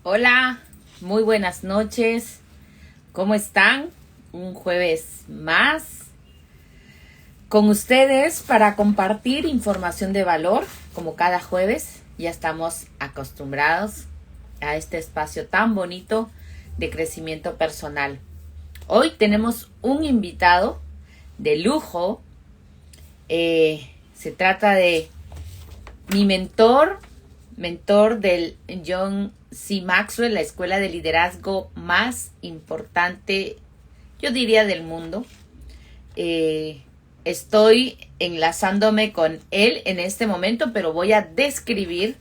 Hola, muy buenas noches. ¿Cómo están? Un jueves más con ustedes para compartir información de valor, como cada jueves. Ya estamos acostumbrados a este espacio tan bonito de crecimiento personal. Hoy tenemos un invitado de lujo. Se trata de mi mentor del John C. Maxwell, la escuela de liderazgo más importante, yo diría, del mundo. Estoy enlazándome con él en este momento, pero voy a describir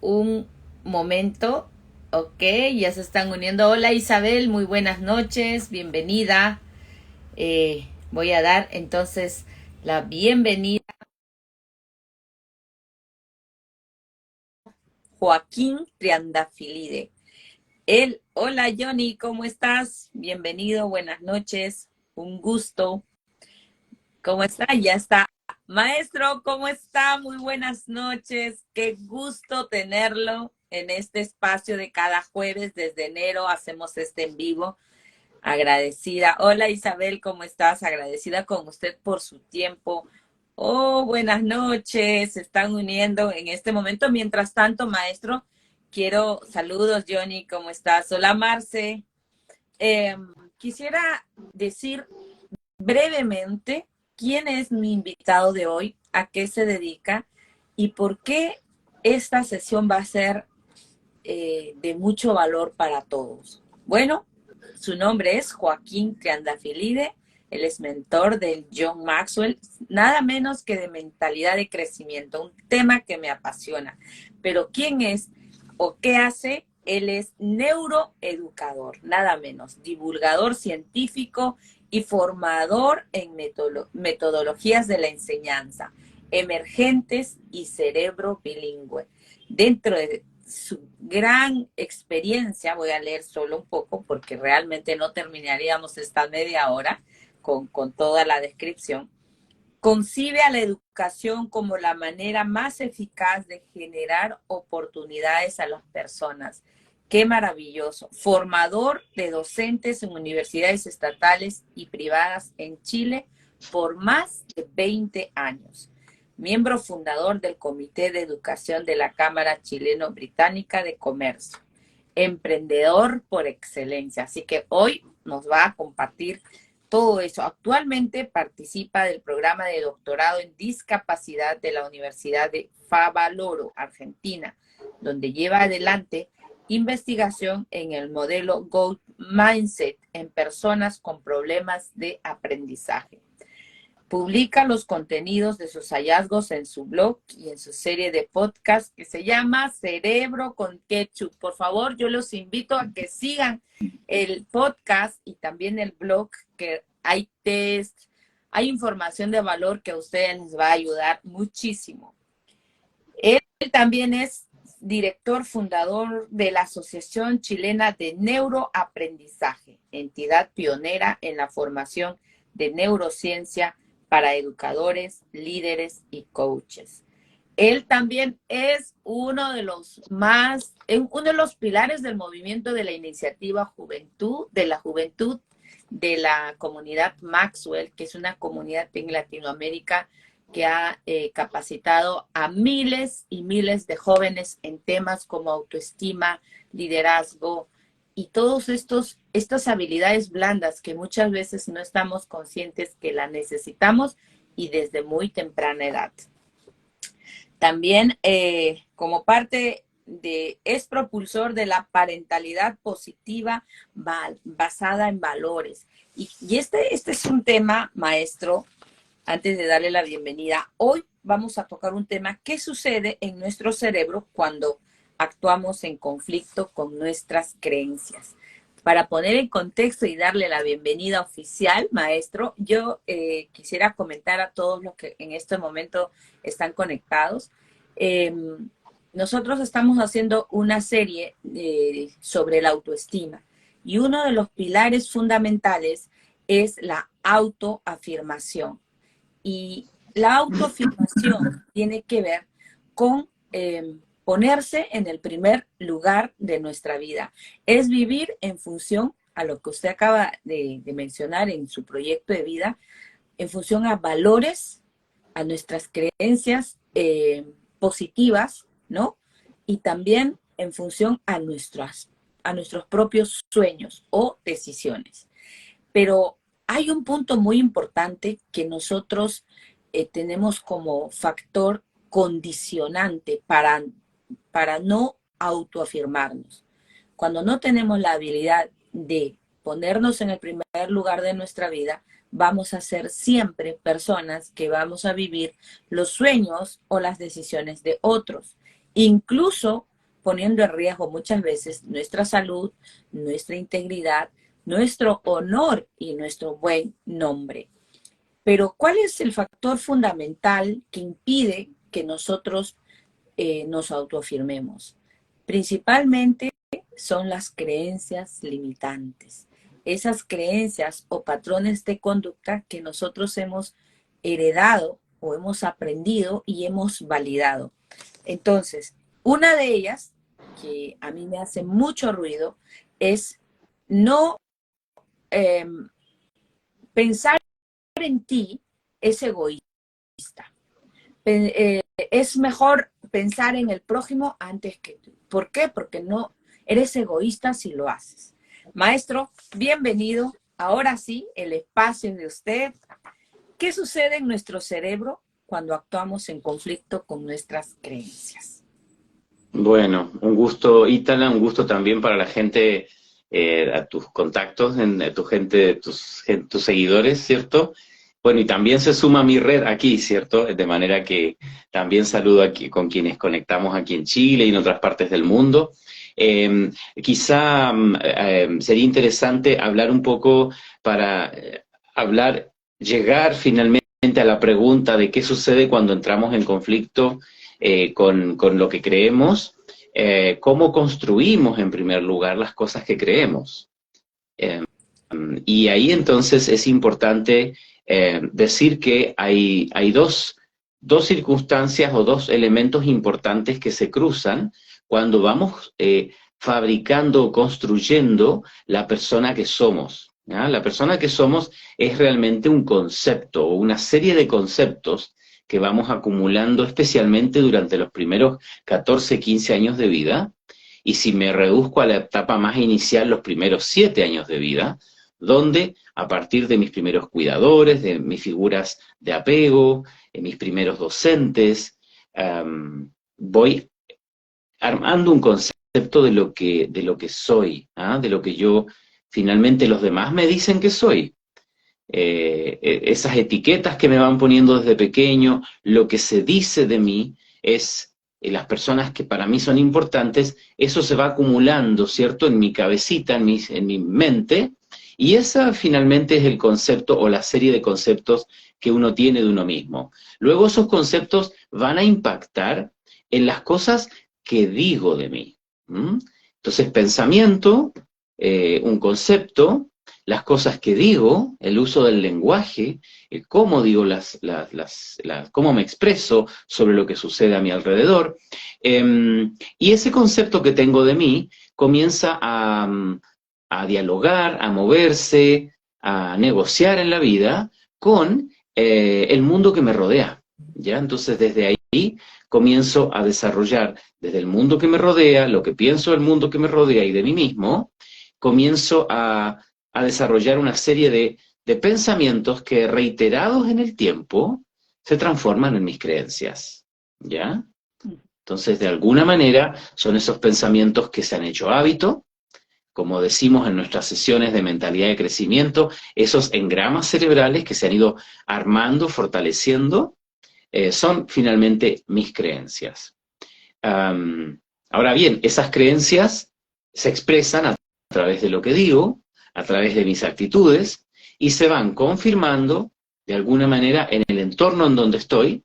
un momento. Ok, ya se están uniendo. Hola Isabel, muy buenas noches, bienvenida. Voy a dar entonces la bienvenida a Joaquín Triandafilide. Hola Johnny, ¿cómo estás? Bienvenido, buenas noches, un gusto. ¿Cómo está? Ya está. Maestro, ¿cómo está? Muy buenas noches. Qué gusto tenerlo en este espacio de cada jueves. Desde enero hacemos este en vivo. Agradecida. Hola Isabel, ¿cómo estás? Agradecida con usted por su tiempo. Oh, buenas noches. Se están uniendo en este momento. Mientras tanto, maestro, saludos, Johnny, ¿cómo estás? Hola, Marce. Quisiera decir brevemente quién es mi invitado de hoy, a qué se dedica y por qué esta sesión va a ser de mucho valor para todos. Bueno, su nombre es Joaquín Triandafilide, él es mentor del John Maxwell, nada menos que de mentalidad de crecimiento, un tema que me apasiona. Pero ¿quién es o qué hace? Él es neuroeducador, nada menos, divulgador científico y formador en metodologías de la enseñanza, emergentes y cerebro bilingüe. Dentro de su gran experiencia, voy a leer solo un poco porque realmente no terminaríamos esta media hora con toda la descripción. Concibe a la educación como la manera más eficaz de generar oportunidades a las personas. Qué maravilloso. Formador de docentes en universidades estatales y privadas en Chile por más de 20 años. Miembro fundador del Comité de Educación de la Cámara Chileno-Británica de Comercio. Emprendedor por excelencia. Así que hoy nos va a compartir todo eso. Actualmente participa del programa de doctorado en discapacidad de la Universidad de Favaloro, Argentina, donde lleva adelante investigación en el modelo Growth Mindset en personas con problemas de aprendizaje. Publica los contenidos de sus hallazgos en su blog y en su serie de podcast que se llama Cerebro con Ketchup. Por favor, yo los invito a que sigan el podcast y también el blog, que hay test, hay información de valor que a ustedes les va a ayudar muchísimo. Él también es director fundador de la Asociación Chilena de Neuroaprendizaje, entidad pionera en la formación de neurociencia para educadores, líderes y coaches. Él también es uno de los pilares del movimiento de la iniciativa Juventud, de la comunidad Maxwell, que es una comunidad en Latinoamérica que ha capacitado a miles y miles de jóvenes en temas como autoestima, liderazgo y todas estas habilidades blandas que muchas veces no estamos conscientes que las necesitamos y desde muy temprana edad. También como parte es propulsor de la parentalidad positiva basada en valores. Y este es un tema, maestro, antes de darle la bienvenida. Hoy vamos a tocar un tema: ¿qué sucede en nuestro cerebro cuando actuamos en conflicto con nuestras creencias? Para poner en contexto y darle la bienvenida oficial, maestro, yo quisiera comentar a todos los que en este momento están conectados. Nosotros estamos haciendo una serie sobre la autoestima y uno de los pilares fundamentales es la autoafirmación. Y la autoafirmación tiene que ver con ponerse en el primer lugar de nuestra vida. Es vivir en función a lo que usted acaba de mencionar en su proyecto de vida, en función a valores, a nuestras creencias positivas, ¿no? Y también en función a nuestros propios sueños o decisiones. Pero hay un punto muy importante que nosotros tenemos como factor condicionante para no autoafirmarnos. Cuando no tenemos la habilidad de ponernos en el primer lugar de nuestra vida, vamos a ser siempre personas que vamos a vivir los sueños o las decisiones de otros, incluso poniendo en riesgo muchas veces nuestra salud, nuestra integridad, nuestro honor y nuestro buen nombre. Pero ¿cuál es el factor fundamental que impide que nosotros nos autoafirmemos? Principalmente son las creencias limitantes. Esas creencias o patrones de conducta que nosotros hemos heredado o hemos aprendido y hemos validado. Entonces, una de ellas, que a mí me hace mucho ruido, es no pensar en ti es egoísta. Es mejor pensar en el prójimo antes que tú. ¿Por qué? Porque no eres egoísta si lo haces. Maestro, bienvenido. Ahora sí, el espacio de usted. ¿Qué sucede en nuestro cerebro cuando actuamos en conflicto con nuestras creencias? Bueno, un gusto, Ítala, un gusto también para la gente, a tus contactos, a tu gente, tus seguidores, ¿cierto? Bueno, y también se suma mi red aquí, ¿cierto? De manera que también saludo aquí con quienes conectamos aquí en Chile y en otras partes del mundo. Quizá sería interesante hablar un poco para llegar finalmente a la pregunta de qué sucede cuando entramos en conflicto con lo que creemos, cómo construimos en primer lugar las cosas que creemos. Y ahí entonces es importante decir que hay dos circunstancias o dos elementos importantes que se cruzan cuando vamos fabricando o construyendo la persona que somos, ¿ya? La persona que somos es realmente un concepto o una serie de conceptos que vamos acumulando especialmente durante los primeros 14, 15 años de vida, y si me reduzco a la etapa más inicial, los primeros 7 años de vida, donde a partir de mis primeros cuidadores, de mis figuras de apego, de mis primeros docentes, voy armando un concepto de lo que soy, ¿ah? De lo que yo finalmente los demás me dicen que soy. Esas etiquetas que me van poniendo desde pequeño, lo que se dice de mí es las personas que para mí son importantes, eso se va acumulando, ¿cierto? En mi cabecita, en mi mente, y esa finalmente es el concepto o la serie de conceptos que uno tiene de uno mismo. Luego esos conceptos van a impactar en las cosas que digo de mí. Entonces, pensamiento, un concepto, las cosas que digo, el uso del lenguaje, el cómo digo cómo me expreso sobre lo que sucede a mi alrededor, y ese concepto que tengo de mí comienza a dialogar, a moverse, a negociar en la vida con el mundo que me rodea, ¿ya? Entonces desde ahí comienzo a desarrollar desde el mundo que me rodea, lo que pienso del mundo que me rodea y de mí mismo, comienzo a desarrollar una serie de pensamientos que reiterados en el tiempo se transforman en mis creencias, ¿ya? Entonces, de alguna manera, son esos pensamientos que se han hecho hábito, como decimos en nuestras sesiones de mentalidad de crecimiento, esos engramas cerebrales que se han ido armando, fortaleciendo, son finalmente mis creencias. Ahora bien, esas creencias se expresan a través de lo que digo, a través de mis actitudes, y se van confirmando de alguna manera en el entorno en donde estoy,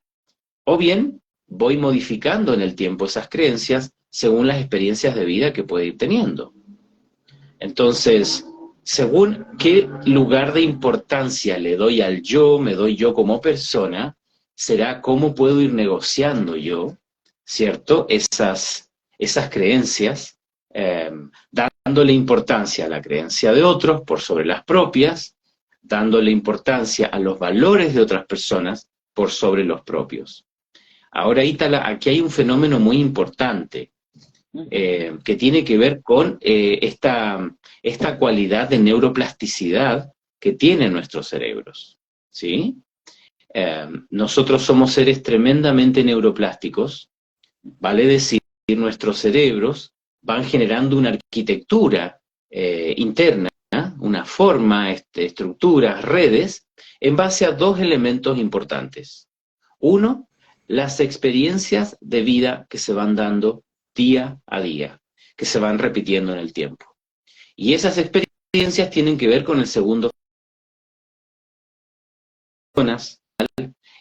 o bien voy modificando en el tiempo esas creencias según las experiencias de vida que pueda ir teniendo. Entonces, según qué lugar de importancia le doy al yo, me doy yo como persona, será cómo puedo ir negociando yo, ¿cierto? Esas creencias, dándole importancia a la creencia de otros por sobre las propias, dándole importancia a los valores de otras personas por sobre los propios. Ahora, Ítala, aquí hay un fenómeno muy importante que tiene que ver con esta cualidad de neuroplasticidad que tienen nuestros cerebros, ¿sí? Nosotros somos seres tremendamente neuroplásticos, vale decir, nuestros cerebros van generando una arquitectura interna, una forma, estructuras, redes, en base a dos elementos importantes. Uno, las experiencias de vida que se van dando día a día, que se van repitiendo en el tiempo. Y esas experiencias tienen que ver con el segundo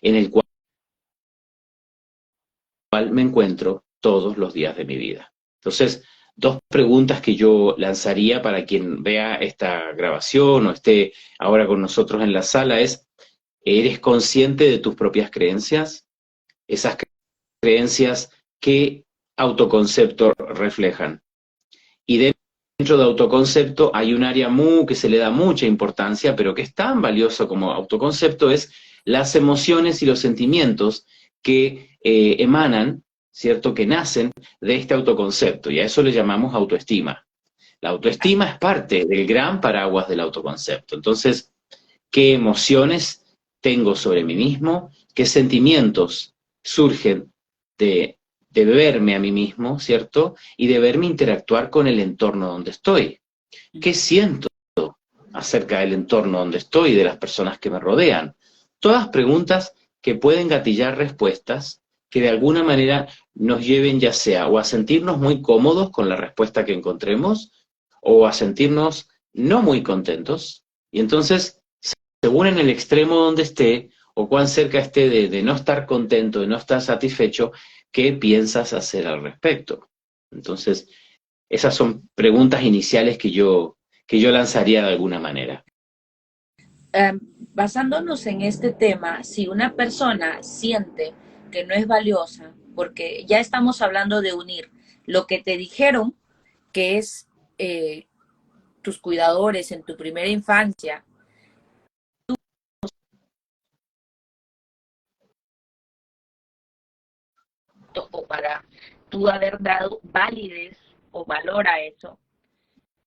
en el cual me encuentro todos los días de mi vida. Entonces, dos preguntas que yo lanzaría para quien vea esta grabación o esté ahora con nosotros en la sala es, ¿eres consciente de tus propias creencias? Esas creencias, ¿qué autoconcepto reflejan? Y dentro de autoconcepto hay un área que se le da mucha importancia, pero que es tan valioso como autoconcepto, es las emociones y los sentimientos que emanan, ¿cierto?, que nacen de este autoconcepto, y a eso le llamamos autoestima. La autoestima es parte del gran paraguas del autoconcepto. Entonces, ¿qué emociones tengo sobre mí mismo? ¿Qué sentimientos surgen de verme a mí mismo, ¿cierto? Y de verme interactuar con el entorno donde estoy. ¿Qué siento acerca del entorno donde estoy y de las personas que me rodean? Todas preguntas que pueden gatillar respuestas que de alguna manera nos lleven ya sea o a sentirnos muy cómodos con la respuesta que encontremos o a sentirnos no muy contentos. Y entonces, según en el extremo donde esté o cuán cerca esté de no estar contento, de no estar satisfecho, ¿qué piensas hacer al respecto? Entonces, esas son preguntas iniciales que yo lanzaría de alguna manera. Basándonos en este tema, si una persona siente que no es valiosa, porque ya estamos hablando de unir lo que te dijeron, que es tus cuidadores en tu primera infancia, o para tú haber dado validez o valor a eso,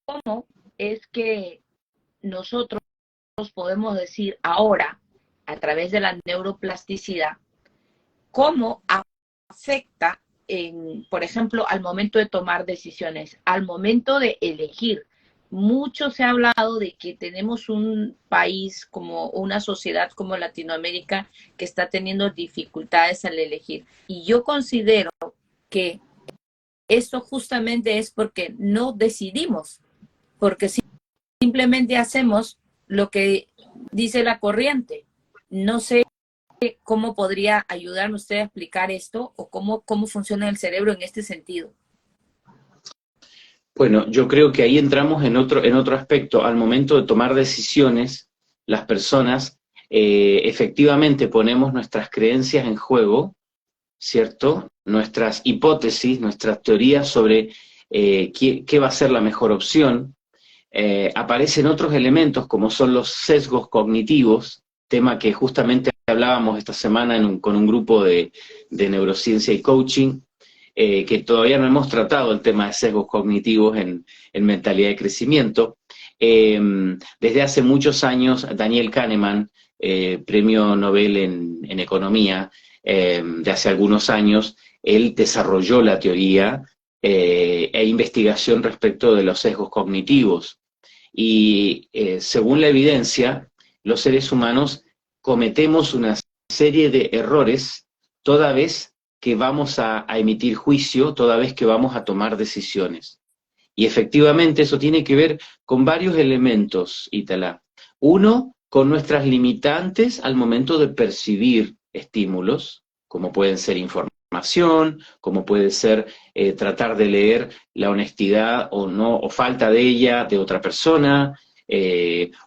¿cómo es que nosotros podemos decir ahora, a través de la neuroplasticidad, cómo afecta, por ejemplo, al momento de tomar decisiones, al momento de elegir? Mucho se ha hablado de que tenemos un país como una sociedad como Latinoamérica que está teniendo dificultades al elegir. Y yo considero que eso justamente es porque no decidimos, porque simplemente hacemos lo que dice la corriente. No sé cómo podría ayudarme usted a explicar esto o cómo funciona el cerebro en este sentido. Bueno, yo creo que ahí entramos en otro aspecto. Al momento de tomar decisiones, las personas efectivamente ponemos nuestras creencias en juego, ¿cierto? Nuestras hipótesis, nuestras teorías sobre qué va a ser la mejor opción. Aparecen otros elementos como son los sesgos cognitivos, tema que justamente hablábamos esta semana con un grupo de neurociencia y coaching, que todavía no hemos tratado el tema de sesgos cognitivos en mentalidad de crecimiento. Desde hace muchos años, Daniel Kahneman, premio Nobel en economía, de hace algunos años, él desarrolló la teoría e investigación respecto de los sesgos cognitivos. Y según la evidencia, los seres humanos cometemos una serie de errores toda vez que vamos a emitir juicio, toda vez que vamos a tomar decisiones. Y efectivamente eso tiene que ver con varios elementos, Ítala. Uno, con nuestras limitantes al momento de percibir estímulos, como pueden ser información, como puede ser tratar de leer la honestidad o no, o falta de ella de otra persona,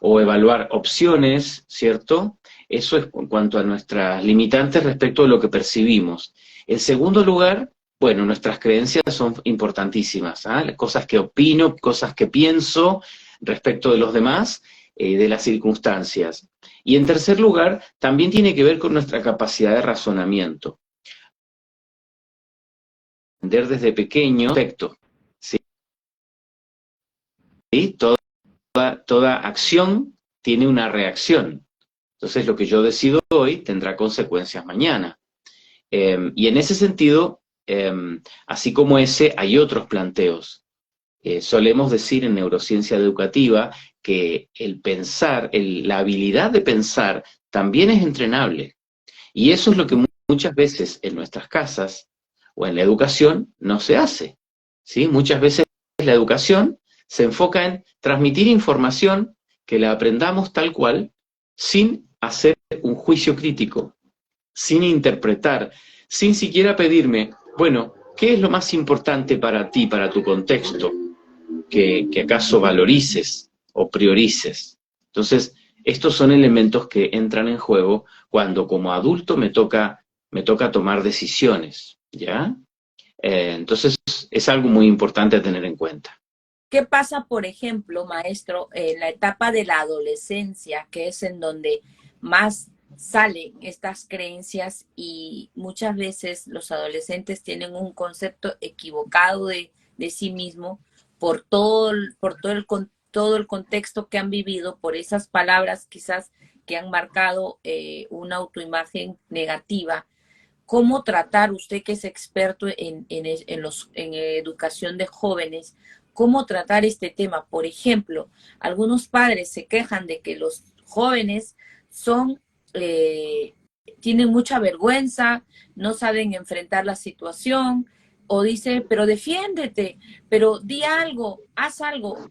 o evaluar opciones, ¿cierto? Eso es en cuanto a nuestras limitantes respecto de lo que percibimos. En segundo lugar, Bueno, nuestras creencias son importantísimas, ¿ah? Cosas que opino, cosas que pienso respecto de los demás, de las circunstancias. Y en tercer lugar, también tiene que ver con nuestra capacidad de razonamiento. Entender desde pequeño, perfecto, ¿sí? Toda acción tiene una reacción. Entonces, lo que yo decido hoy tendrá consecuencias mañana. Y en ese sentido, así como ese, hay otros planteos. Solemos decir en neurociencia educativa que el pensar, la habilidad de pensar también es entrenable. Y eso es lo que muchas veces en nuestras casas o en la educación no se hace. ¿Sí? Muchas veces la educación se enfoca en transmitir información que la aprendamos tal cual, sin hacer un juicio crítico, sin interpretar, sin siquiera pedirme, bueno, ¿qué es lo más importante para ti, para tu contexto? Que acaso valorices o priorices. Entonces, estos son elementos que entran en juego cuando como adulto me toca tomar decisiones, ¿ya? Entonces, es algo muy importante a tener en cuenta. ¿Qué pasa, por ejemplo, maestro, en la etapa de la adolescencia, que es en donde más salen estas creencias y muchas veces los adolescentes tienen un concepto equivocado de sí mismo todo el contexto que han vivido, por esas palabras quizás que han marcado una autoimagen negativa? ¿Cómo tratar, usted que es experto en educación de jóvenes, cómo tratar este tema? Por ejemplo, algunos padres se quejan de que los jóvenes son, eh, tienen mucha vergüenza, no saben enfrentar la situación, o dicen, pero defiéndete, pero di algo, haz algo.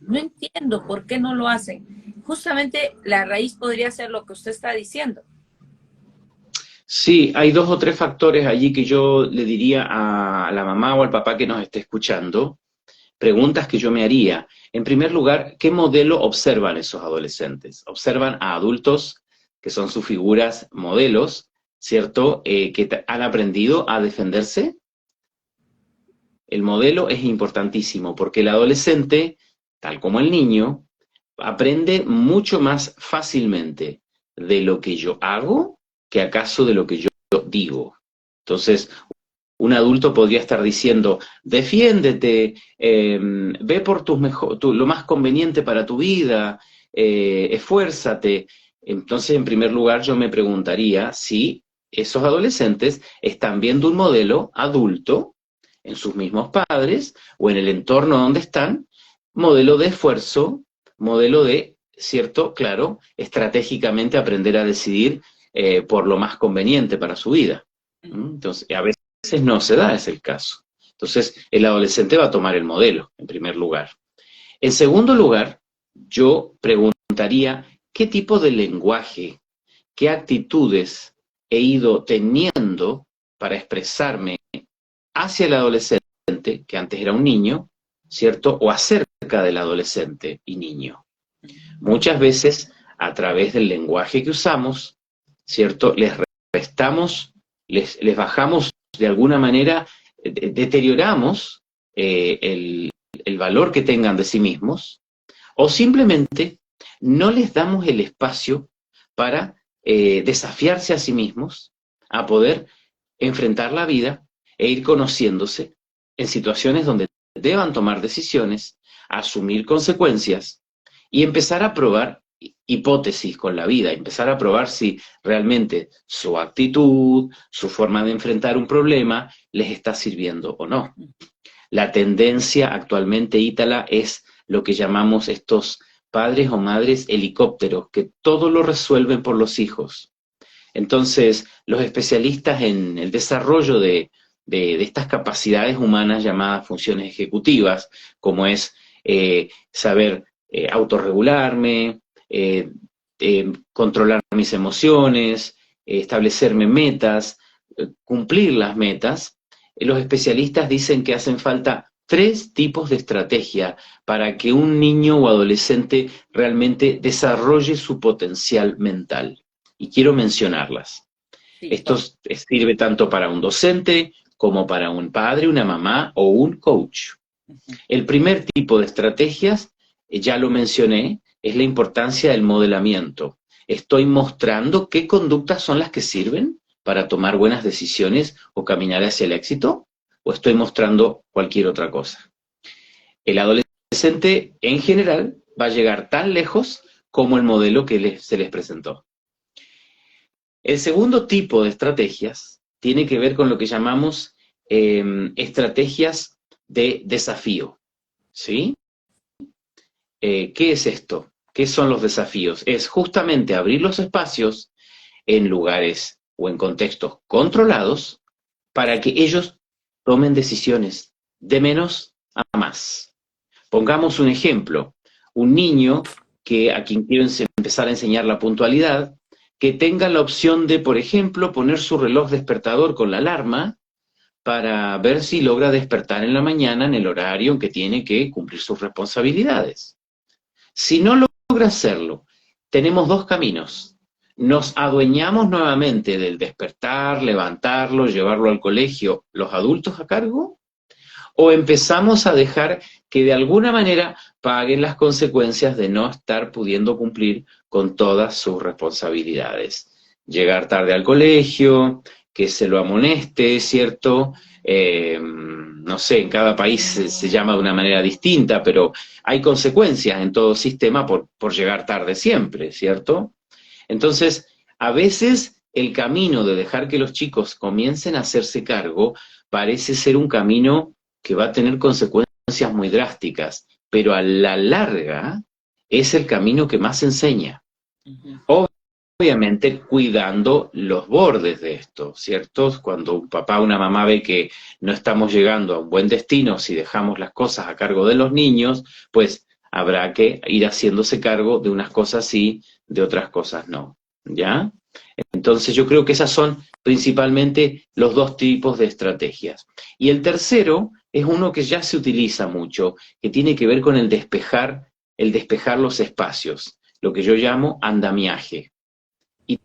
No entiendo por qué no lo hacen. Justamente la raíz podría ser lo que usted está diciendo. Sí, hay dos o tres factores allí que yo le diría a la mamá o al papá que nos esté escuchando, preguntas que yo me haría. En primer lugar, ¿qué modelo observan esos adolescentes? Observan a adultos que son sus figuras modelos, ¿cierto? Que han aprendido a defenderse. El modelo es importantísimo porque el adolescente, tal como el niño, aprende mucho más fácilmente de lo que yo hago que acaso de lo que yo digo. Entonces, un adulto podría estar diciendo, defiéndete, ve por lo más conveniente para tu vida, esfuérzate. Entonces, en primer lugar, yo me preguntaría si esos adolescentes están viendo un modelo adulto en sus mismos padres o en el entorno donde están, modelo de esfuerzo, modelo de, cierto, claro, estratégicamente aprender a decidir por lo más conveniente para su vida. Entonces, a veces no se da, es el caso. Entonces, el adolescente va a tomar el modelo, en primer lugar. En segundo lugar, yo preguntaría qué tipo de lenguaje, qué actitudes he ido teniendo para expresarme hacia el adolescente, que antes era un niño, ¿cierto? O acerca del adolescente y niño. Muchas veces, a través del lenguaje que usamos, ¿cierto? Les restamos, les bajamos de alguna manera, deterioramos el valor que tengan de sí mismos, o simplemente no les damos el espacio para desafiarse a sí mismos, a poder enfrentar la vida e ir conociéndose en situaciones donde deban tomar decisiones, asumir consecuencias y empezar a probar hipótesis con la vida, empezar a probar si realmente su actitud, su forma de enfrentar un problema les está sirviendo o no. La tendencia actualmente, Ítala, es lo que llamamos estos padres o madres helicópteros, que todo lo resuelven por los hijos. Entonces, los especialistas en el desarrollo de estas capacidades humanas llamadas funciones ejecutivas, como es saber autorregularme, controlar mis emociones, establecerme metas, cumplir las metas, los especialistas dicen que hacen falta 3 tipos de estrategia para que un niño o adolescente realmente desarrolle su potencial mental. Y quiero mencionarlas. Sí, Esto sirve tanto para un docente como para un padre, una mamá o un coach. El primer tipo de estrategias, ya lo mencioné, es la importancia del modelamiento. Estoy mostrando qué conductas son las que sirven para tomar buenas decisiones o caminar hacia el éxito, o estoy mostrando cualquier otra cosa. El adolescente en general va a llegar tan lejos como el modelo que se les presentó. El segundo tipo de estrategias tiene que ver con lo que llamamos estrategias de desafío, ¿sí? ¿Qué es esto? ¿Qué son los desafíos? Es justamente abrir los espacios en lugares o en contextos controlados para que ellos tomen decisiones de menos a más. Pongamos un ejemplo, un niño a quien quiero empezar a enseñar la puntualidad, que tenga la opción de, por ejemplo, poner su reloj despertador con la alarma para ver si logra despertar en la mañana en el horario en que tiene que cumplir sus responsabilidades. Si no logra hacerlo, tenemos dos caminos. Nos adueñamos nuevamente del despertar, levantarlo, llevarlo al colegio, los adultos a cargo, o empezamos a dejar que de alguna manera paguen las consecuencias de no estar pudiendo cumplir con todas sus responsabilidades. Llegar tarde al colegio, que se lo amoneste, ¿cierto? No sé, en cada país se llama de una manera distinta, pero hay consecuencias en todo sistema por llegar tarde siempre, ¿cierto? Entonces, a veces el camino de dejar que los chicos comiencen a hacerse cargo parece ser un camino que va a tener consecuencias muy drásticas, pero a la larga es el camino que más enseña. Obviamente cuidando los bordes de esto, ¿cierto? Cuando un papá o una mamá ve que no estamos llegando a un buen destino si dejamos las cosas a cargo de los niños, pues habrá que ir haciéndose cargo de unas cosas sí, de otras cosas no, ¿ya? Entonces yo creo que esas son principalmente los dos tipos de estrategias. Y el tercero es uno que ya se utiliza mucho, que tiene que ver con el despejar los espacios, lo que yo llamo andamiaje. Y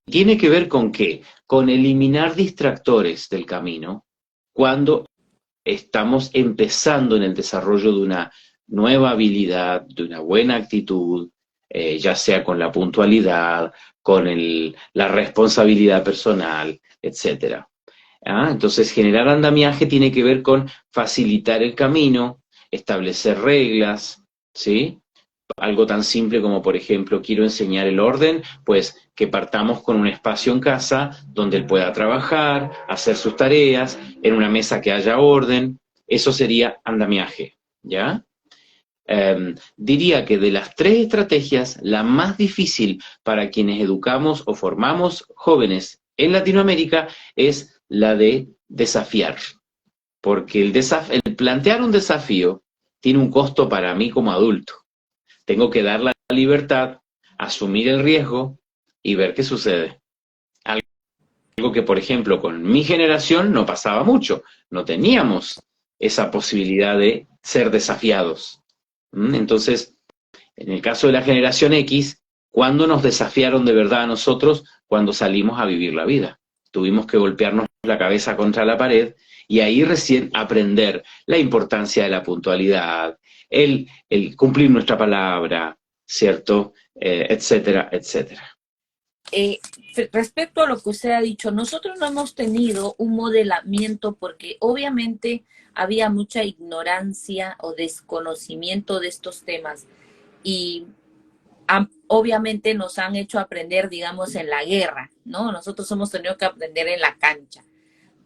tiene que ver con qué? Con eliminar distractores del camino cuando estamos empezando en el desarrollo de una nueva habilidad, de una buena actitud, ya sea con la puntualidad, con la responsabilidad personal, etcétera. Entonces, generar andamiaje tiene que ver con facilitar el camino, establecer reglas, ¿sí? Algo tan simple como, por ejemplo, quiero enseñar el orden, pues que partamos con un espacio en casa donde él pueda trabajar, hacer sus tareas, en una mesa que haya orden. Eso sería andamiaje, ¿ya? Diría que de las tres estrategias, la más difícil para quienes educamos o formamos jóvenes en Latinoamérica es la de desafiar, porque el plantear un desafío tiene un costo para mí como adulto. Tengo que dar la libertad, asumir el riesgo y ver qué sucede. Algo que, por ejemplo, con mi generación no pasaba mucho. No teníamos esa posibilidad de ser desafiados. Entonces, en el caso de la generación X, ¿cuándo nos desafiaron de verdad a nosotros? Cuando salimos a vivir la vida. Tuvimos que golpearnos la cabeza contra la pared y ahí recién aprender la importancia de la puntualidad, el cumplir nuestra palabra, ¿cierto? Etcétera, etcétera. Respecto a lo que usted ha dicho, nosotros no hemos tenido un modelamiento porque obviamente había mucha ignorancia o desconocimiento de estos temas y obviamente nos han hecho aprender, digamos, en la guerra, ¿no? Nosotros hemos tenido que aprender en la cancha.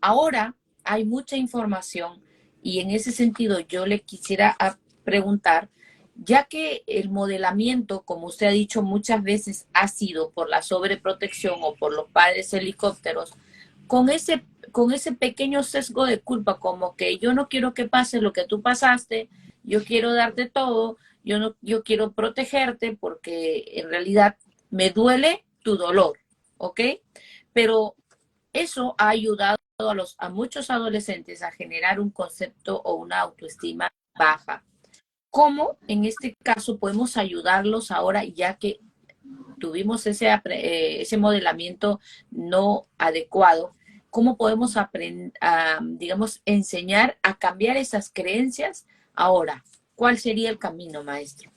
Ahora hay mucha información y en ese sentido yo le quisiera preguntar, ya que el modelamiento, como usted ha dicho muchas veces, ha sido por la sobreprotección o por los padres helicópteros, con ese pequeño sesgo de culpa, como que yo no quiero que pase lo que tú pasaste, yo quiero darte todo, yo quiero protegerte porque en realidad me duele tu dolor, ¿ok? Pero eso ha ayudado a muchos adolescentes a generar un concepto o una autoestima baja. ¿Cómo en este caso podemos ayudarlos ahora ya que tuvimos ese modelamiento no adecuado? cómo podemos digamos, enseñar a cambiar esas creencias ahora. ¿Cuál sería el camino, maestro?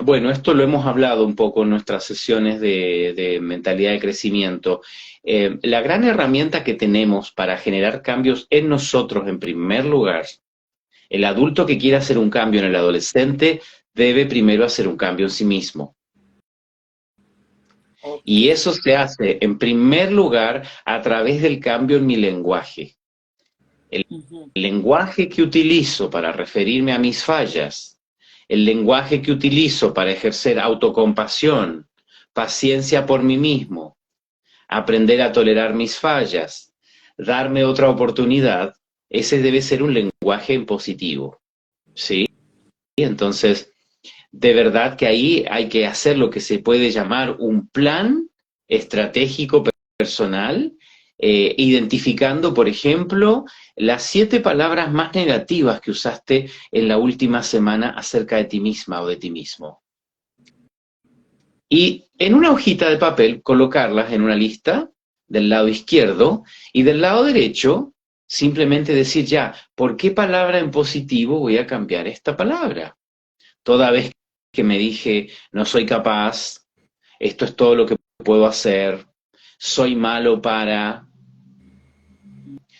Bueno, esto lo hemos hablado un poco en nuestras sesiones de mentalidad de crecimiento. La gran herramienta que tenemos para generar cambios en nosotros, en primer lugar, el adulto que quiera hacer un cambio en el adolescente debe primero hacer un cambio en sí mismo. Ok. Y eso se hace, en primer lugar, a través del cambio en mi lenguaje. El Ujú. lenguaje que utilizo para referirme a mis fallas, el lenguaje que utilizo para ejercer autocompasión, paciencia por mí mismo, aprender a tolerar mis fallas, darme otra oportunidad, ese debe ser un lenguaje en positivo, ¿sí? Entonces, de verdad que ahí hay que hacer lo que se puede llamar un plan estratégico personal, identificando, por ejemplo, las 7 palabras más negativas que usaste en la última semana acerca de ti misma o de ti mismo. Y en una hojita de papel colocarlas en una lista del lado izquierdo y del lado derecho simplemente decir ya, ¿por qué palabra en positivo voy a cambiar esta palabra? Toda vez que me dije, no soy capaz, esto es todo lo que puedo hacer, soy malo para,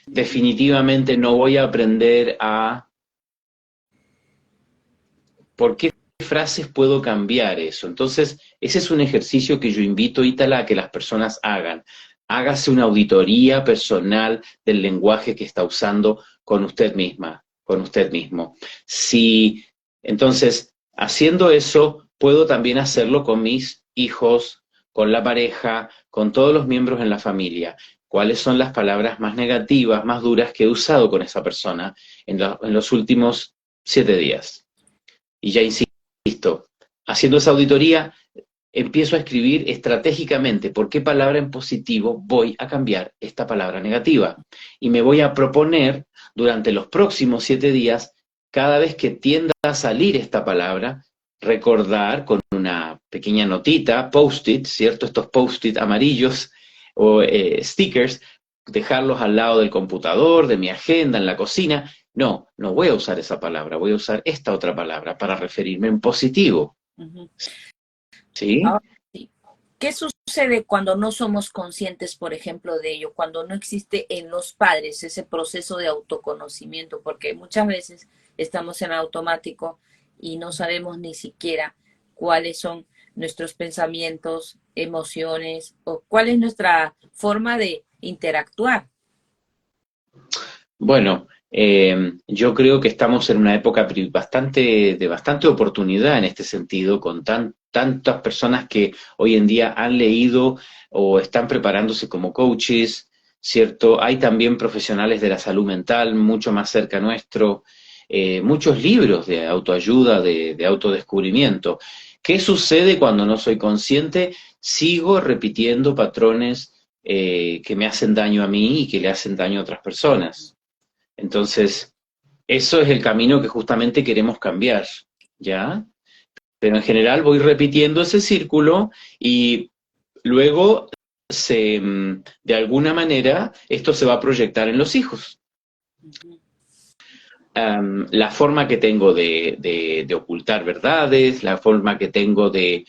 definitivamente no voy a aprender a, ¿por qué frases puedo cambiar eso? Entonces, ese es un ejercicio que yo invito, Ítala, a que las personas hagan. Hágase una auditoría personal del lenguaje que está usando con usted misma, con usted mismo. Si, entonces, haciendo eso, puedo también hacerlo con mis hijos, con la pareja, con todos los miembros en la familia. ¿Cuáles son las palabras más negativas, más duras que he usado con esa persona en los últimos 7 días? Y ya insisto, haciendo esa auditoría, empiezo a escribir estratégicamente por qué palabra en positivo voy a cambiar esta palabra negativa. Y me voy a proponer durante los próximos 7 días, cada vez que tienda a salir esta palabra, recordar con una pequeña notita, post-it, ¿cierto? Estos post-it amarillos o stickers, dejarlos al lado del computador, de mi agenda, en la cocina. No, no voy a usar esa palabra, voy a usar esta otra palabra para referirme en positivo. Ujú. ¿Sí? Ahora sí. ¿Qué sucede cuando no somos conscientes, por ejemplo, de ello? Cuando no existe en los padres ese proceso de autoconocimiento, porque muchas veces estamos en automático y no sabemos ni siquiera cuáles son nuestros pensamientos, emociones o cuál es nuestra forma de interactuar. Bueno, yo creo que estamos en una época de bastante oportunidad en este sentido, con tantas personas que hoy en día han leído o están preparándose como coaches, ¿cierto? Hay también profesionales de la salud mental mucho más cerca nuestro, muchos libros de autoayuda, de autodescubrimiento. ¿Qué sucede cuando no soy consciente? Sigo repitiendo patrones que me hacen daño a mí y que le hacen daño a otras personas. Entonces, eso es el camino que justamente queremos cambiar, ¿ya? Pero en general voy repitiendo ese círculo y luego de alguna manera esto se va a proyectar en los hijos. Ujú. La forma que tengo de ocultar verdades, la forma que tengo de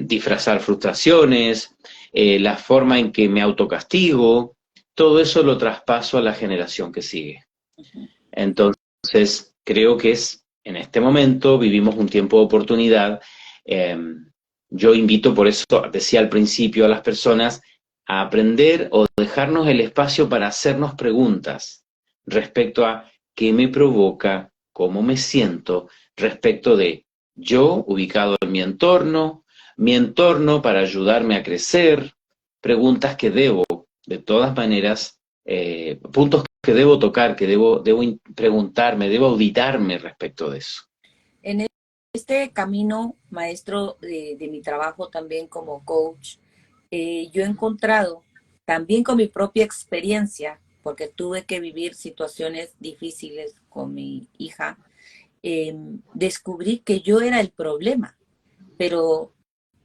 disfrazar frustraciones, la forma en que me autocastigo, todo eso lo traspaso a la generación que sigue. Ujú. Entonces, creo que en este momento vivimos un tiempo de oportunidad. Eh, yo invito, por eso decía al principio, a las personas a aprender o dejarnos el espacio para hacernos preguntas respecto a qué me provoca, cómo me siento, respecto de yo ubicado en mi entorno para ayudarme a crecer, preguntas que debo, de todas maneras, puntos que debo tocar, que debo preguntarme, debo auditarme respecto de eso. En este camino, maestro, de mi trabajo también como coach, yo he encontrado también con mi propia experiencia, porque tuve que vivir situaciones difíciles con mi hija, descubrí que yo era el problema, pero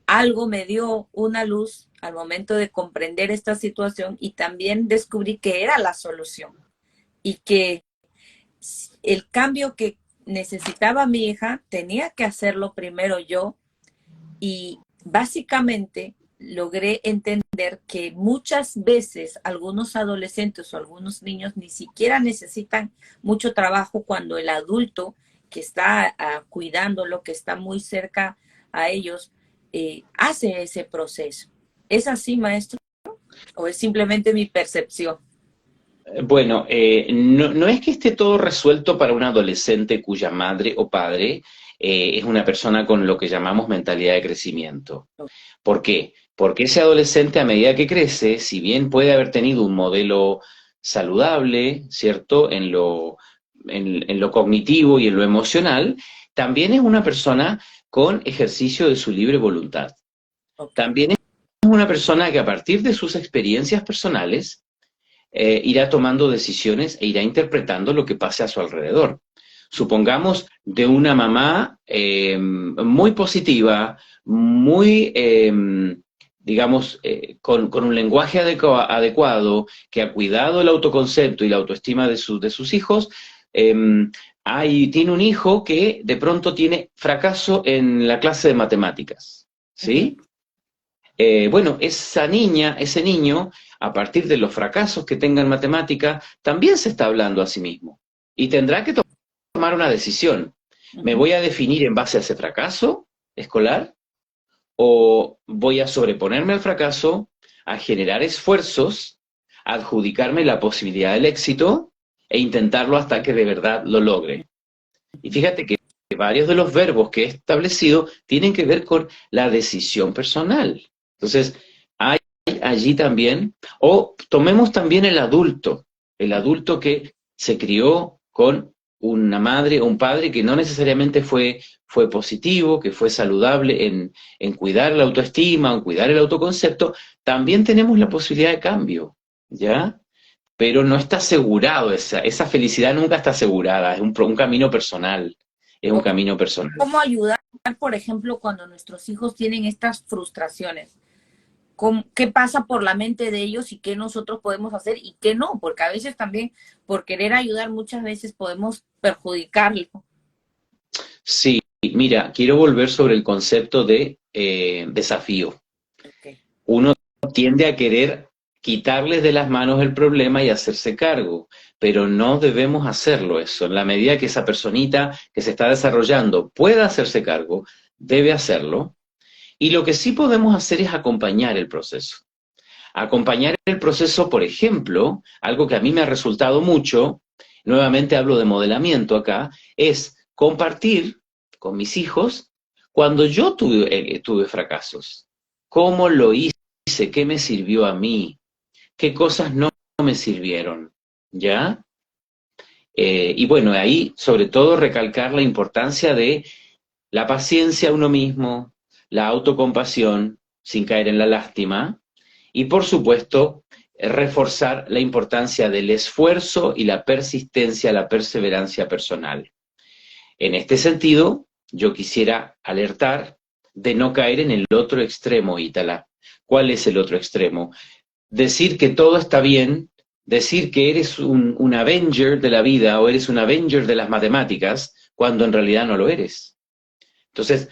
algo me dio una luz al momento de comprender esta situación y también descubrí que era la solución y que el cambio que necesitaba mi hija tenía que hacerlo primero yo y básicamente logré entender que muchas veces algunos adolescentes o algunos niños ni siquiera necesitan mucho trabajo cuando el adulto que está cuidándolo, que está muy cerca a ellos, hace ese proceso. ¿Es así, maestro? ¿O es simplemente mi percepción? Bueno, no es que esté todo resuelto para un adolescente cuya madre o padre es una persona con lo que llamamos mentalidad de crecimiento. ¿Por qué? Porque ese adolescente a medida que crece, si bien puede haber tenido un modelo saludable, ¿cierto? En lo cognitivo y en lo emocional, también es una persona con ejercicio de su libre voluntad. Okay. También es una persona que a partir de sus experiencias personales irá tomando decisiones e irá interpretando lo que pase a su alrededor. Supongamos de una mamá muy positiva, muy, digamos, con un lenguaje adecuado, que ha cuidado el autoconcepto y la autoestima de sus hijos, tiene un hijo que de pronto tiene fracaso en la clase de matemáticas, ¿sí? Bueno, esa niña, ese niño, a partir de los fracasos que tenga en matemática, también se está hablando a sí mismo. Y tendrá que tomar una decisión. ¿Me voy a definir en base a ese fracaso escolar? ¿O voy a sobreponerme al fracaso, a generar esfuerzos, a adjudicarme la posibilidad del éxito e intentarlo hasta que de verdad lo logre? Y fíjate que varios de los verbos que he establecido tienen que ver con la decisión personal. Entonces, hay allí también, o tomemos también el adulto que se crió con una madre o un padre que no necesariamente fue positivo, que fue saludable en cuidar la autoestima, en cuidar el autoconcepto, también tenemos la posibilidad de cambio, ¿ya? Pero no está asegurado, esa felicidad nunca está asegurada, es un camino personal, es un Okay. camino personal. ¿Cómo ayudar, por ejemplo, cuando nuestros hijos tienen estas frustraciones? ¿Qué pasa por la mente de ellos y qué nosotros podemos hacer y qué no? Porque a veces también por querer ayudar muchas veces podemos perjudicarlo. Sí, mira, quiero volver sobre el concepto de desafío. Okay. Uno tiende a querer quitarles de las manos el problema y hacerse cargo, pero no debemos hacerlo eso. En la medida que esa personita que se está desarrollando pueda hacerse cargo, debe hacerlo. Y lo que sí podemos hacer es acompañar el proceso. Acompañar el proceso, por ejemplo, algo que a mí me ha resultado mucho, nuevamente hablo de modelamiento acá, es compartir con mis hijos cuando yo tuve fracasos. ¿Cómo lo hice? ¿Qué me sirvió a mí? ¿Qué cosas no me sirvieron? ¿Ya? Y bueno, ahí sobre todo recalcar la importancia de la paciencia a uno mismo, la autocompasión, sin caer en la lástima, y por supuesto, reforzar la importancia del esfuerzo y la persistencia, la perseverancia personal. En este sentido, yo quisiera alertar de no caer en el otro extremo, Ítala. ¿Cuál es el otro extremo? Decir que todo está bien, decir que eres un Avenger de la vida o eres un Avenger de las matemáticas, cuando en realidad no lo eres. Entonces,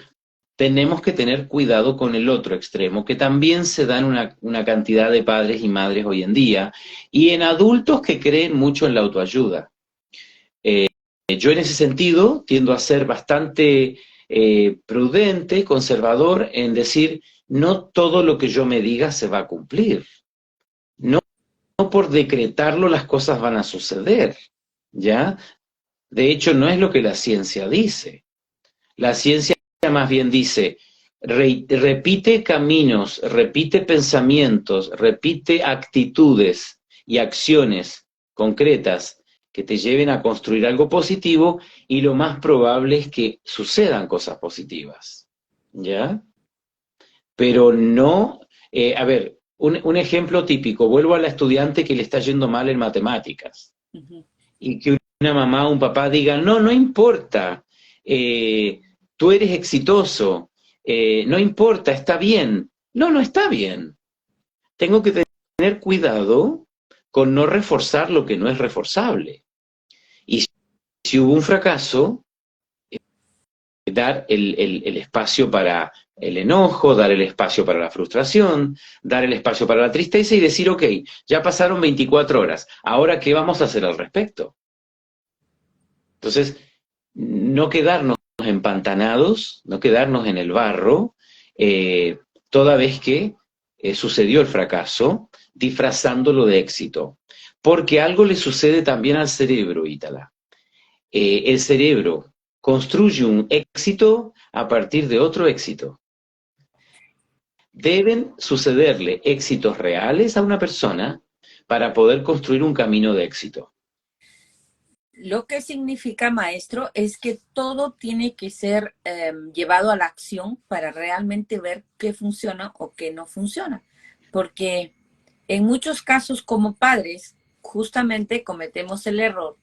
tenemos que tener cuidado con el otro extremo, que también se da en una cantidad de padres y madres hoy en día, y en adultos que creen mucho en la autoayuda. Yo en ese sentido tiendo a ser bastante prudente, conservador, en decir, no todo lo que yo me diga se va a cumplir. No, no por decretarlo las cosas van a suceder, ¿ya? De hecho, no es lo que la ciencia dice. La ciencia más bien dice, repite caminos, repite pensamientos, repite actitudes y acciones concretas que te lleven a construir algo positivo y lo más probable es que sucedan cosas positivas, ¿ya? Pero no, a ver, un ejemplo típico, vuelvo a la estudiante que le está yendo mal en matemáticas y que una mamá o un papá diga, no, no importa, tú eres exitoso, no importa, está bien. No, no está bien. Tengo que tener cuidado con no reforzar lo que no es reforzable. Y si hubo un fracaso, dar el espacio para el enojo, dar el espacio para la frustración, dar el espacio para la tristeza y decir, ok, ya pasaron 24 horas, ahora ¿qué vamos a hacer al respecto? Entonces, no quedarnos empantanados, no quedarnos en el barro, toda vez que sucedió el fracaso, disfrazándolo de éxito. Porque algo le sucede también al cerebro, Ítala. El cerebro construye un éxito a partir de otro éxito. Deben sucederle éxitos reales a una persona para poder construir un camino de éxito. Lo que significa, maestro, es que todo tiene que ser llevado a la acción para realmente ver qué funciona o qué no funciona. Porque en muchos casos como padres, justamente cometemos el error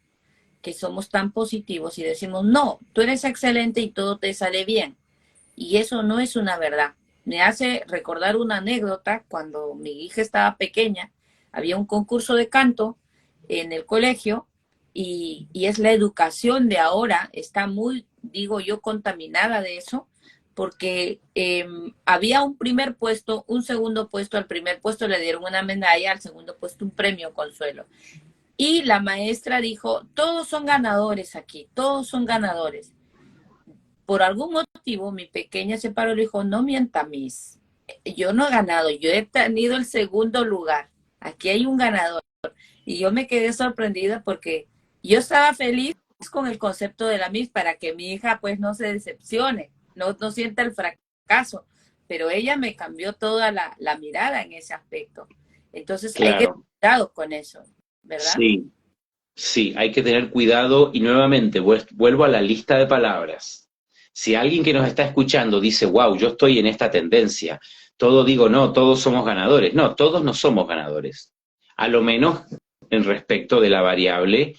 que somos tan positivos y decimos, no, tú eres excelente y todo te sale bien. Y eso no es una verdad. Me hace recordar una anécdota cuando mi hija estaba pequeña, había un concurso de canto en el colegio y es la educación de ahora, está muy, digo yo, contaminada de eso, porque había un primer puesto, un segundo puesto, al primer puesto le dieron una medalla, al segundo puesto un premio consuelo. Y la maestra dijo, todos son ganadores aquí, todos son ganadores. Por algún motivo, mi pequeña se paró y le dijo, no mienta, Miss, yo no he ganado, yo he tenido el segundo lugar, aquí hay un ganador. Y yo me quedé sorprendida porque yo estaba feliz con el concepto de la Miss para que mi hija pues no se decepcione, no sienta el fracaso, pero ella me cambió toda la mirada en ese aspecto. Entonces hay que tener Claro, cuidado con eso, ¿verdad? sí, sí, hay que tener cuidado y nuevamente vuelvo a la lista de palabras. Si alguien que nos está escuchando dice, wow, yo estoy en esta tendencia, todo digo, no, todos somos ganadores. No, todos no somos ganadores. A lo menos en respecto de la variable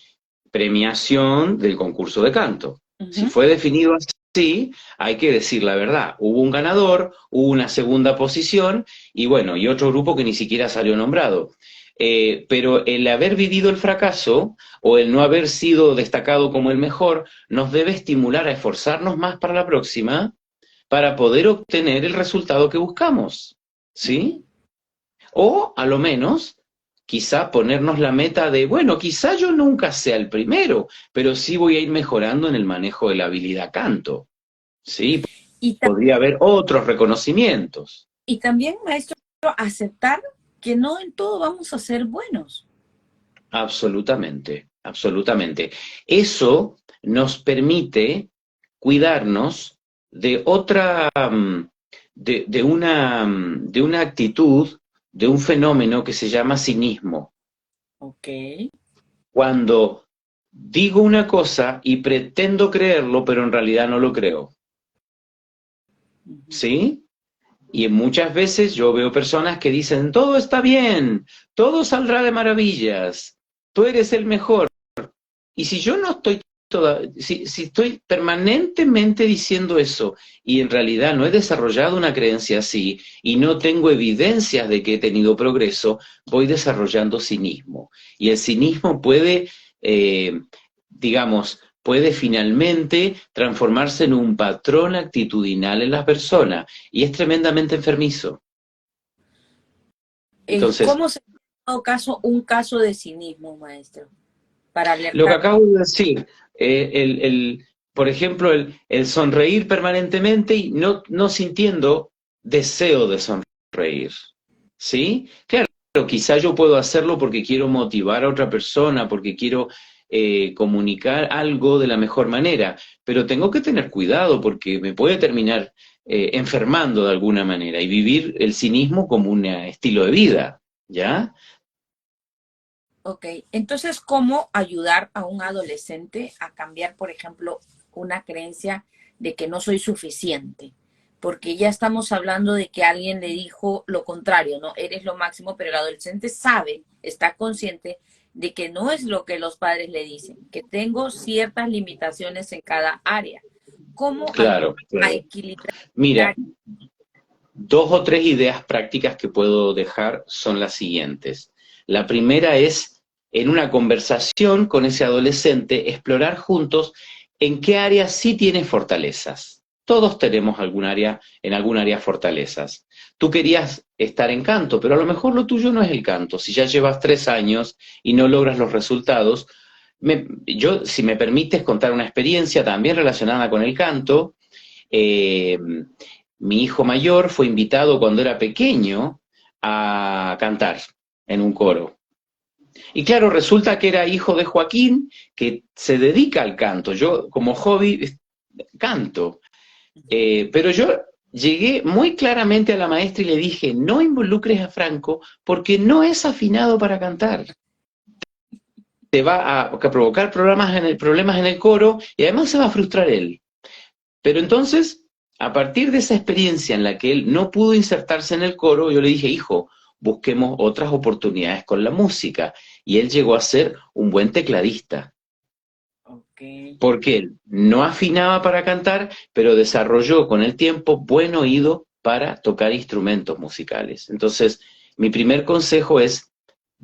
premiación del concurso de canto. Uh Si -huh. fue definido así, hay que decir la verdad. Hubo un ganador, hubo una segunda posición y bueno, y otro grupo que ni siquiera salió nombrado. Pero el haber vivido el fracaso o el no haber sido destacado como el mejor nos debe estimular a esforzarnos más para la próxima para poder obtener el resultado que buscamos, Uh -huh. ¿sí? O a lo menos, quizá ponernos la meta de, bueno, quizá yo nunca sea el primero, pero sí voy a ir mejorando en el manejo de la habilidad canto, ¿sí? Y, Podría haber otros reconocimientos. y también, maestro, aceptar que no en todo vamos a ser buenos. Absolutamente, absolutamente. Eso nos permite cuidarnos de otra, de una actitud, de un fenómeno que se llama cinismo. Ok. Cuando digo una cosa y pretendo creerlo, pero en realidad no lo creo, Uh -huh. ¿sí? Y muchas veces yo veo personas que dicen, todo está bien, todo saldrá de maravillas, tú eres el mejor. Y si yo no estoy si estoy permanentemente diciendo eso y en realidad no he desarrollado una creencia así y no tengo evidencias de que he tenido progreso, voy desarrollando cinismo. Y el cinismo puede, digamos, puede finalmente transformarse en un patrón actitudinal en las personas y es tremendamente enfermizo. Entonces, ¿Cómo se en todo caso un caso de cinismo, maestro? Para lo que alertar. acabo de decir, por ejemplo, el sonreír permanentemente y no sintiendo deseo de sonreír, ¿sí? Claro, quizá yo puedo hacerlo porque quiero motivar a otra persona, porque quiero comunicar algo de la mejor manera, pero tengo que tener cuidado porque me puede terminar enfermando de alguna manera y vivir el cinismo como un estilo de vida, ¿ya? Ok, entonces, ¿cómo ayudar a un adolescente a cambiar, por ejemplo, una creencia de que no soy suficiente? Porque ya estamos hablando de que alguien le dijo lo contrario, ¿no? Eres lo máximo, pero el adolescente sabe, está consciente de que no es lo que los padres le dicen, que tengo ciertas limitaciones en cada área. ¿Cómo Claro, a claro. equilibrar? Mira, 2 o 3 ideas prácticas que puedo dejar son las siguientes. La primera es, en una conversación con ese adolescente, explorar juntos en qué área sí tiene fortalezas. Todos tenemos en algún área fortalezas. Tú querías estar en canto, pero a lo mejor lo tuyo no es el canto. Si ya llevas 3 años y no logras los resultados, si me permites contar una experiencia también relacionada con el canto, eh, mi hijo mayor fue invitado cuando era pequeño a cantar en un coro. Y claro, resulta que era hijo de Joaquín, que se dedica al canto. Yo, como hobby, canto. Pero yo llegué muy claramente a la maestra y le dije, no involucres a Franco porque no es afinado para cantar. Te va a provocar problemas en el coro y además se va a frustrar él. Pero entonces, a partir de esa experiencia en la que él no pudo insertarse en el coro, yo le dije, hijo, busquemos otras oportunidades con la música. Y él llegó a ser un buen tecladista, Ok. porque él no afinaba para cantar, pero desarrolló con el tiempo buen oído para tocar instrumentos musicales. Entonces, mi primer consejo es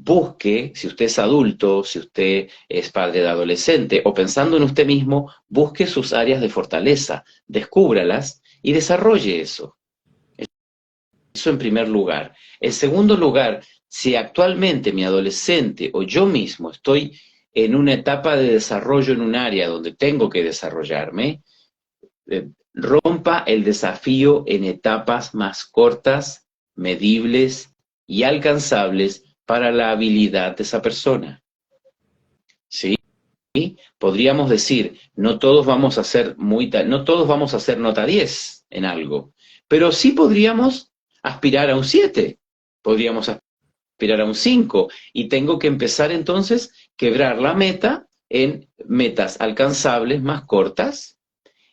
busque, si usted es adulto, si usted es padre de adolescente o pensando en usted mismo, busque sus áreas de fortaleza, descúbralas y desarrolle eso. Eso en primer lugar. En segundo lugar, si actualmente mi adolescente o yo mismo estoy en una etapa de desarrollo en un área donde tengo que desarrollarme, rompa el desafío en etapas más cortas, medibles y alcanzables para la habilidad de esa persona. ¿Sí? Podríamos decir, no todos vamos a ser no todos vamos a ser nota 10 en algo, pero sí podríamos aspirar a un 7, podríamos aspirar a un 5 y tengo que empezar entonces quebrar la meta en metas alcanzables más cortas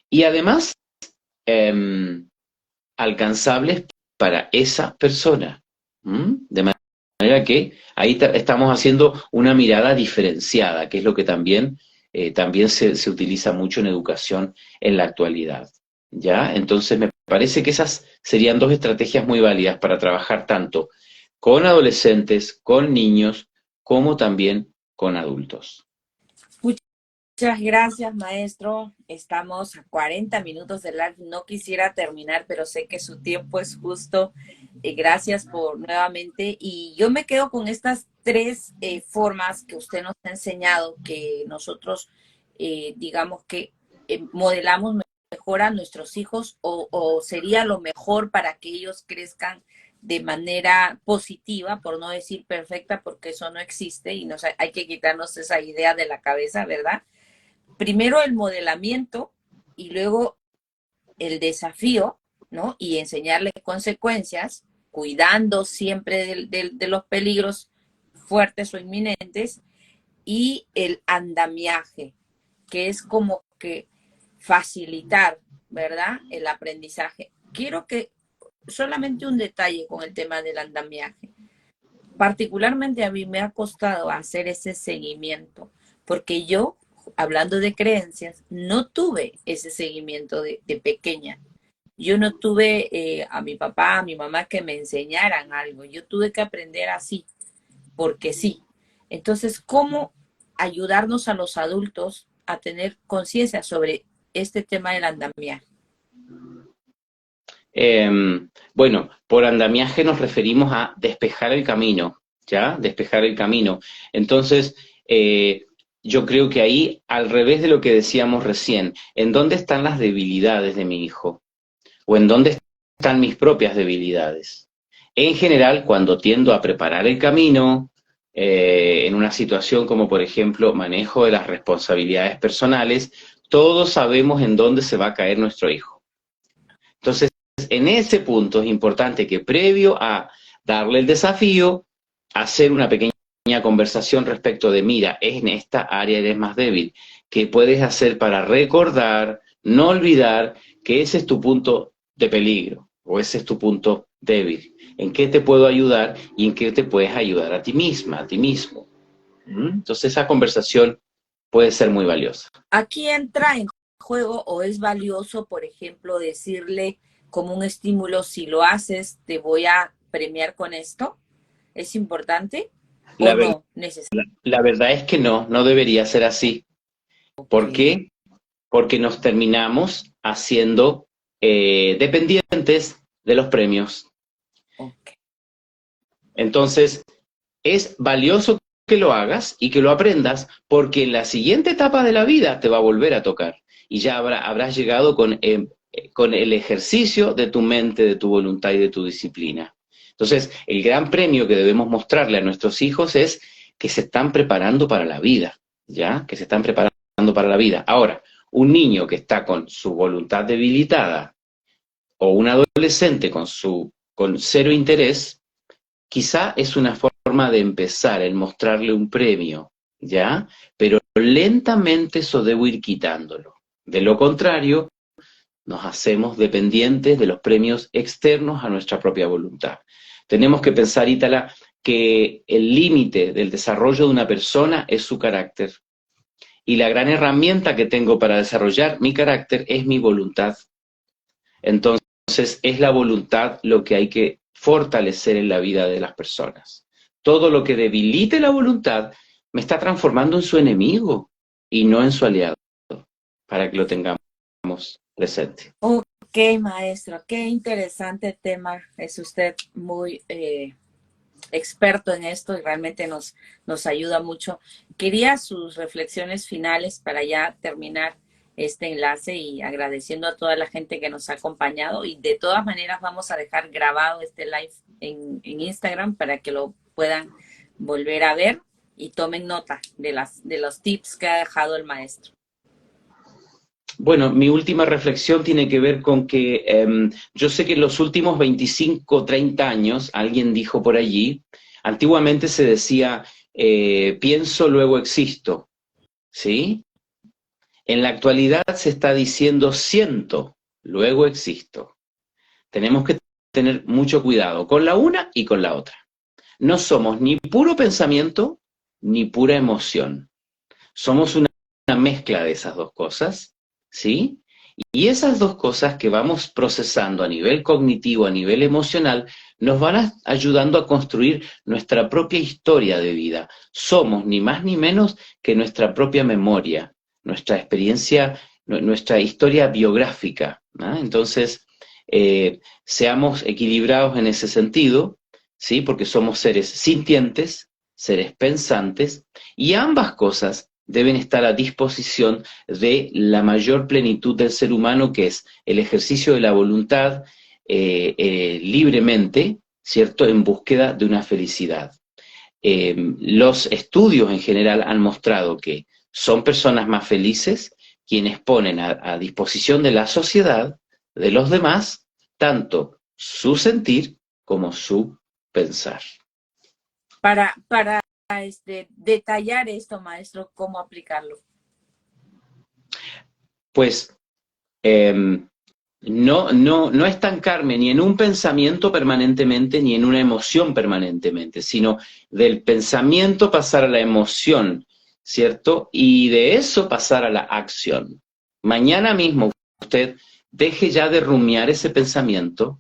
y además alcanzables para esa persona. De manera que ahí estamos haciendo una mirada diferenciada, que es lo que también se utiliza mucho en educación en la actualidad. ¿Ya? Entonces me parece que esas serían 2 estrategias muy válidas para trabajar tanto con adolescentes, con niños, como también con adultos. Muchas gracias, maestro. Estamos a 40 minutos del live. No quisiera terminar, pero sé que su tiempo es justo. Gracias por nuevamente. Y yo me quedo con estas tres formas que usted nos ha enseñado, que nosotros, digamos que modelamos mejor a nuestros hijos o sería lo mejor para que ellos crezcan de manera positiva, por no decir perfecta, porque eso no existe y hay que quitarnos esa idea de la cabeza, ¿verdad? Primero el modelamiento y luego el desafío, ¿no? Y enseñarles consecuencias, cuidando siempre de los peligros fuertes o inminentes, y el andamiaje, que es como que facilitar, ¿verdad? El aprendizaje. Quiero que solamente un detalle con el tema del andamiaje. Particularmente a mí me ha costado hacer ese seguimiento, porque yo, hablando de creencias, no tuve ese seguimiento de pequeña. Yo no tuve a mi papá, a mi mamá que me enseñaran algo. Yo tuve que aprender así, porque sí. Entonces, ¿cómo ayudarnos a los adultos a tener conciencia sobre este tema del andamiaje? Bueno, por andamiaje nos referimos a despejar el camino, ¿ya? Despejar el camino. Entonces, yo creo que ahí, al revés de lo que decíamos recién, ¿en dónde están las debilidades de mi hijo? ¿O en dónde están mis propias debilidades? En general, cuando tiendo a preparar el camino, en una situación como, por ejemplo, manejo de las responsabilidades personales, todos sabemos en dónde se va a caer nuestro hijo. Entonces, en ese punto es importante que previo a darle el desafío, hacer una pequeña conversación respecto de, mira, en esta área eres más débil. ¿Qué puedes hacer para recordar, no olvidar que ese es tu punto de peligro o ese es tu punto débil? ¿En qué te puedo ayudar y en qué te puedes ayudar a ti misma, a ti mismo? Entonces esa conversación puede ser muy valiosa. Aquí entra en juego o es valioso, por ejemplo, decirle como un estímulo, si lo haces, te voy a premiar con esto? ¿Es importante o La, ver- no necesariamente? la verdad es que no, no debería ser así. ¿Por qué? Porque nos terminamos haciendo dependientes de los premios. Ok. Entonces, es valioso que lo hagas y que lo aprendas porque en la siguiente etapa de la vida te va a volver a tocar y ya habrás llegado con el ejercicio de tu mente, de tu voluntad y de tu disciplina. Entonces, el gran premio que debemos mostrarle a nuestros hijos es que se están preparando para la vida, ¿ya? Que se están preparando para la vida. Ahora, un niño que está con su voluntad debilitada o un adolescente con cero interés, quizá es una forma de empezar, el mostrarle un premio, ¿ya? Pero lentamente eso debo ir quitándolo. De lo contrario, nos hacemos dependientes de los premios externos a nuestra propia voluntad. Tenemos que pensar, Ítala, que el límite del desarrollo de una persona es su carácter. Y la gran herramienta que tengo para desarrollar mi carácter es mi voluntad. Entonces, es la voluntad lo que hay que fortalecer en la vida de las personas. Todo lo que debilite la voluntad me está transformando en su enemigo y no en su aliado, para que lo tengamos presente. Ok, maestro, qué interesante tema. Es usted muy experto en esto y realmente nos ayuda mucho. Quería sus reflexiones finales para ya terminar este enlace y agradeciendo a toda la gente que nos ha acompañado y de todas maneras vamos a dejar grabado este live en Instagram para que lo puedan volver a ver y tomen nota de los tips que ha dejado el maestro. Bueno, mi última reflexión tiene que ver con que yo sé que en los últimos 25, 30 años, alguien dijo por allí, antiguamente se decía, pienso, luego existo, ¿sí? En la actualidad se está diciendo siento, luego existo. Tenemos que tener mucho cuidado con la una y con la otra. No somos ni puro pensamiento ni pura emoción. Somos una mezcla de esas dos cosas, ¿sí? Y esas dos cosas que vamos procesando a nivel cognitivo, a nivel emocional, nos van ayudando a construir nuestra propia historia de vida. Somos ni más ni menos que nuestra propia memoria, nuestra experiencia, nuestra historia biográfica, ¿no? Entonces, seamos equilibrados en ese sentido, ¿sí? Porque somos seres sintientes, seres pensantes, y ambas cosas deben estar a disposición de la mayor plenitud del ser humano, que es el ejercicio de la voluntad libremente, ¿cierto?, en búsqueda de una felicidad. Los estudios en general han mostrado que son personas más felices quienes ponen a disposición de la sociedad, de los demás, tanto su sentir como su pensar. Para detallar esto, maestro, cómo aplicarlo. Pues no estancarme ni en un pensamiento permanentemente, ni en una emoción permanentemente, sino del pensamiento pasar a la emoción, ¿cierto? Y de eso pasar a la acción. Mañana mismo usted deje ya de rumiar ese pensamiento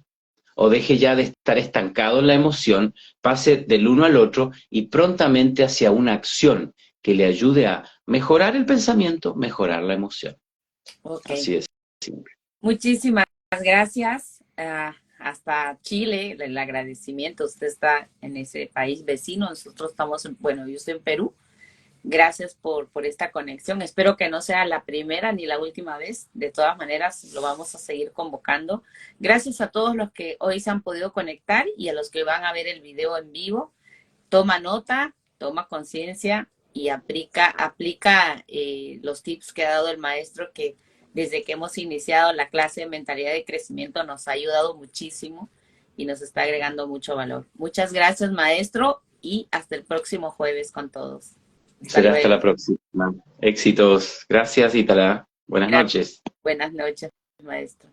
o deje ya de estar estancado en la emoción, pase del uno al otro y prontamente hacia una acción que le ayude a mejorar el pensamiento, mejorar la emoción. Ok. Así es simple. Muchísimas gracias. Hasta Chile, el agradecimiento. Usted está en ese país vecino, nosotros estamos, bueno, yo estoy en Perú. Gracias por esta conexión. Espero que no sea la primera ni la última vez. De todas maneras, lo vamos a seguir convocando. Gracias a todos los que hoy se han podido conectar y a los que van a ver el video en vivo. Toma nota, toma conciencia y aplica los tips que ha dado el maestro, que desde que hemos iniciado la clase de mentalidad de crecimiento nos ha ayudado muchísimo y nos está agregando mucho valor. Muchas gracias, maestro, y hasta el próximo jueves con todos. Hasta Será hasta luego. la próxima. Éxitos. Gracias, Itala. Buenas Gracias. noches. Buenas noches, maestro.